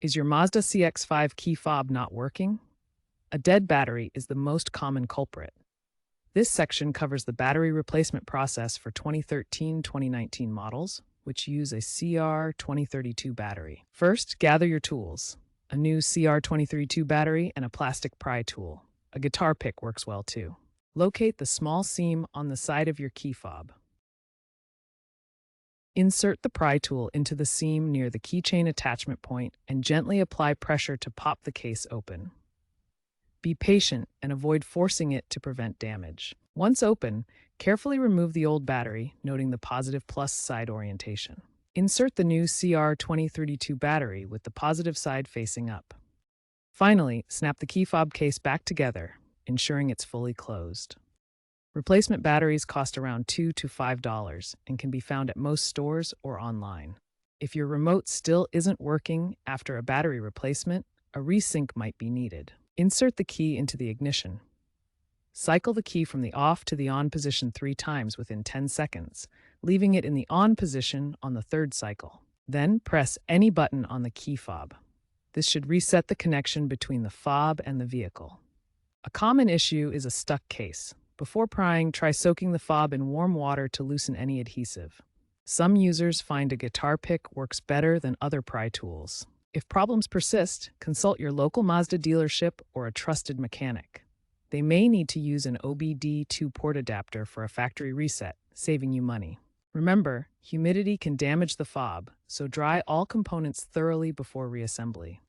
Is your Mazda CX-5 key fob not working? A dead battery is the most common culprit. This section covers the battery replacement process for 2013-2019 models, which use a CR2032 battery. First, gather your tools. A new CR2032 battery and a plastic pry tool. A guitar pick works well too. Locate the small seam on the side of your key fob. Insert the pry tool into the seam near the keychain attachment point and gently apply pressure to pop the case open. Be patient and avoid forcing it to prevent damage. Once open, carefully remove the old battery, noting the positive plus side orientation. Insert the new CR2032 battery with the positive side facing up. Finally, snap the key fob case back together, ensuring it's fully closed. Replacement batteries cost around $2 to $5 and can be found at most stores or online. If your remote still isn't working after a battery replacement, a resync might be needed. Insert the key into the ignition. Cycle the key from the off to the on position 3 times within 10 seconds, leaving it in the on position on the third cycle. Then press any button on the key fob. This should reset the connection between the fob and the vehicle. A common issue is a stuck case. Before prying, try soaking the fob in warm water to loosen any adhesive. Some users find a guitar pick works better than other pry tools. If problems persist, consult your local Mazda dealership or a trusted mechanic. They may need to use an OBD2 port adapter for a factory reset, saving you money. Remember, humidity can damage the fob, so dry all components thoroughly before reassembly.